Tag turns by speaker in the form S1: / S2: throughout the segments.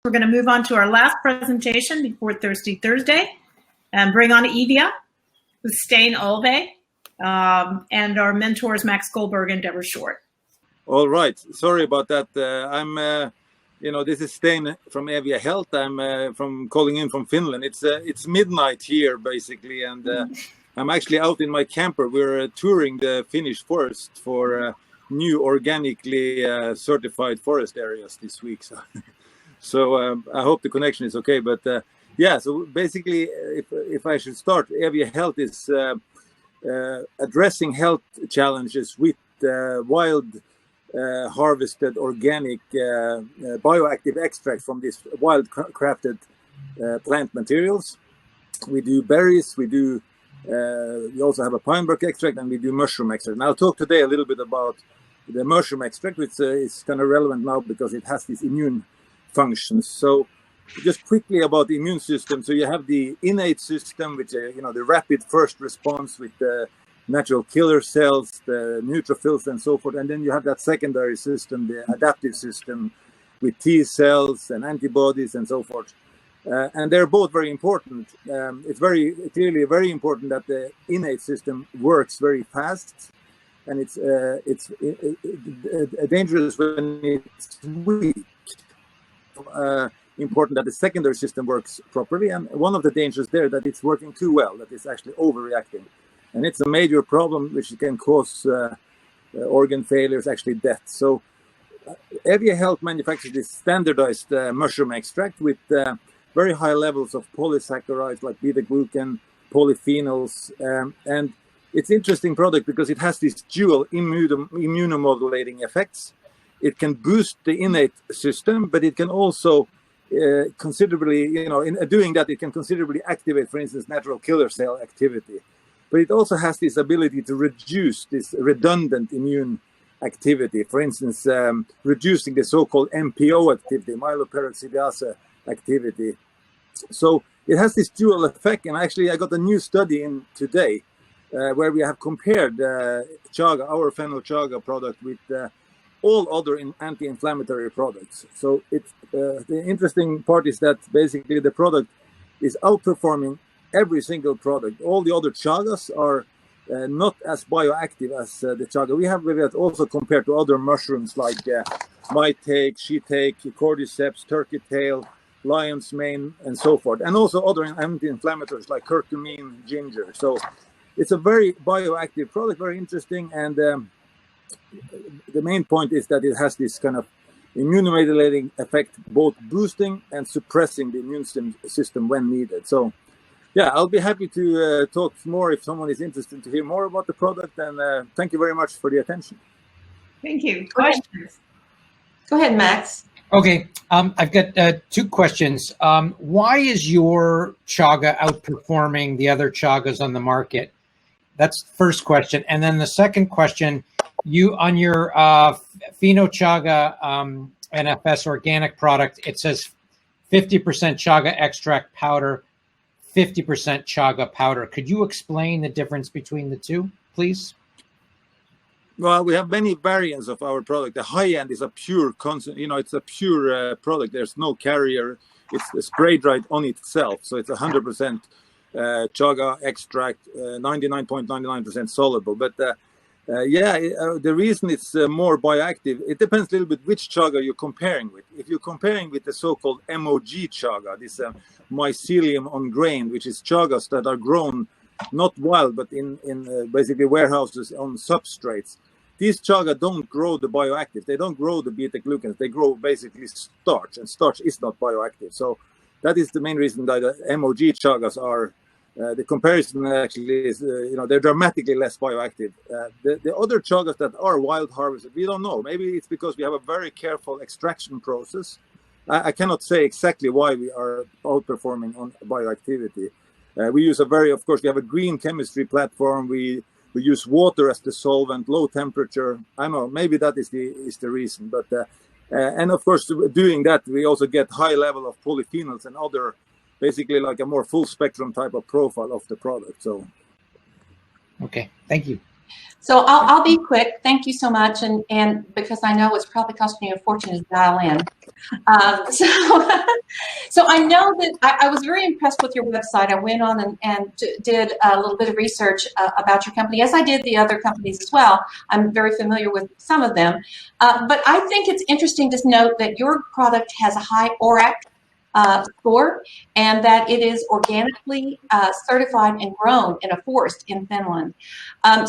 S1: We're going to move on to our last presentation before Thirsty Thursday and bring on Eevia with Stain Olve and our mentors Max Goldberg and Deborah Short.
S2: All right. Sorry about that. This is Stain from Eevia Health. I'm calling in from Finland. It's midnight here basically, and I'm actually out in my camper. We're touring the Finnish forest for new organically certified forest areas this week. So I hope the connection is okay. But so basically, if I should start, Eevia Health is addressing health challenges with wild harvested organic bioactive extract from these wild crafted plant materials. We do berries, we also have a pine bark extract, and we do mushroom extract. And I'll talk today a little bit about the mushroom extract, which is kind of relevant now because it has these immune functions. So just quickly about the immune system. So you have the innate system, which the rapid first response with the natural killer cells, the neutrophils and so forth. And then you have that secondary system, the adaptive system with T cells and antibodies and so forth. And they're both very important. It's very clearly very important that the innate system works very fast, and it's dangerous when it's weak. Important that the secondary system works properly, and one of the dangers there that it's working too well, that it's actually overreacting, and it's a major problem which can cause organ failures, actually death. So Eevia Health manufactures this standardized mushroom extract with very high levels of polysaccharides like beta-glucan, polyphenols, and it's an interesting product because it has these dual immunomodulating effects. It can boost the innate system, but it can also considerably, in doing that, it can considerably activate, for instance, natural killer cell activity. But it also has this ability to reduce this redundant immune activity, for instance, reducing the so-called MPO activity, myeloperoxidase activity. So it has this dual effect, and actually I got a new study in today where we have compared chaga, our fennel chaga product, with all other anti-inflammatory products. So the interesting part is that basically the product is outperforming every single product. All the other chagas are not as bioactive as the chaga. We have also compared to other mushrooms like maitake, shiitake, cordyceps, turkey tail, lion's mane, and so forth, and also other anti-inflammatories like curcumin, ginger. So it's a very bioactive product, very interesting, and the main point is that it has this kind of immunomodulating effect, both boosting and suppressing the immune system when needed. So yeah, I'll be happy to talk more if someone is interested to hear more about the product, and thank you very much for the attention.
S1: Thank you. Questions?
S3: Go ahead, Max.
S4: Okay, I've got two questions. Why is your chaga outperforming the other chagas on the market? That's the first question. And then the second question, you on your Pheno Chaga NFS organic product, it says 50% chaga extract powder, 50% chaga powder. Could you explain the difference between the two, please?
S2: Well, we have many variants of our product. The high end is a pure it's a pure product. There's no carrier. It's spray dried on itself. So it's 100% chaga extract, 99.99% soluble. But the reason it's more bioactive, it depends a little bit which chaga you're comparing with. If you're comparing with the so-called MOG chaga, this mycelium on grain, which is chagas that are grown not wild, but in basically warehouses on substrates. These chaga don't grow the bioactive. They don't grow the beta-glucans. They grow basically starch, and starch is not bioactive. So that is the main reason that the MOG chagas are, the comparison actually is, they're dramatically less bioactive. The other chagas that are wild harvested, we don't know. Maybe it's because we have a very careful extraction process. I cannot say exactly why we are outperforming on bioactivity. We use of course, we have a green chemistry platform. We use water as the solvent, low temperature. I know, maybe that is the reason. But and of course, doing that, we also get high level of polyphenols and other, basically like a more full spectrum type of profile of the product. So,
S4: okay, thank you.
S3: So I'll be quick. Thank you so much, and because I know it's probably costing you a fortune to dial in. So I know that I was very impressed with your website. I went on and did a little bit of research about your company, as I did the other companies as well. I'm very familiar with some of them, but I think it's interesting to note that your product has a high ORAC score, and that it is organically certified and grown in a forest in Finland.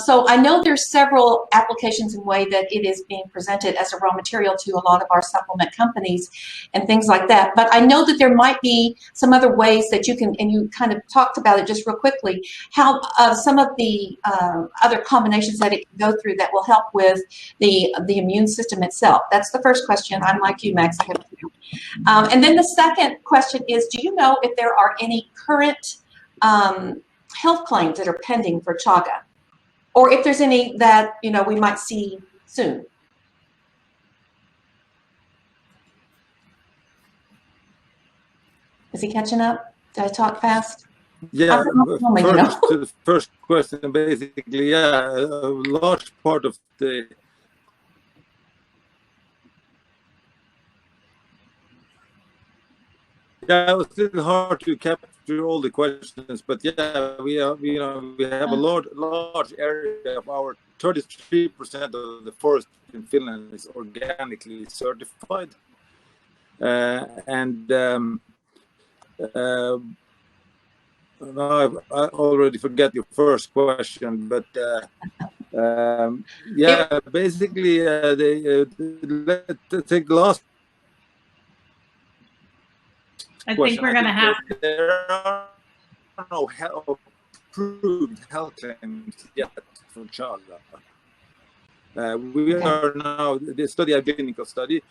S3: So I know there's several applications and way that it is being presented as a raw material to a lot of our supplement companies and things like that. But I know that there might be some other ways that you can, and you kind of talked about it just real quickly, how some of the other combinations that it can go through that will help with the immune system itself. That's the first question. I'm like you, Max. I have two. And then the second question is, do you know if there are any current health claims that are pending for chaga, or if there's any that we might see soon? Is he catching up? Did I talk fast?
S2: Yeah, first, to the first question, basically, yeah, a large part of the Yeah, it was a little hard to capture all the questions, but yeah, we have a large area of our 33% of the forest in Finland is organically certified, and I already forget your first question, but yeah, basically, let's take the last.
S1: I think we're going to have.
S2: There are no approved health claims yet for chaga. We are now the study, a clinical study.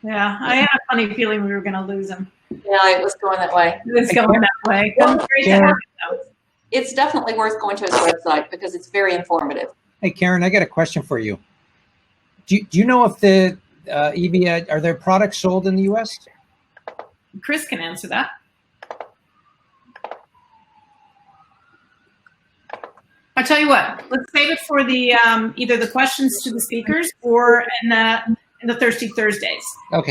S1: Yeah, I had a funny feeling we were going to lose him.
S3: Yeah, it was going that way.
S1: It's going that way.
S3: It's definitely worth going to his website because it's very informative.
S4: Hey, Karen, I got a question for you. Do you know if the Eevia, are there products sold in the U.S.?
S1: Chris can answer that. I'll tell you what, let's save it for the either the questions to the speakers or in the Thirsty Thursdays.
S4: Okay.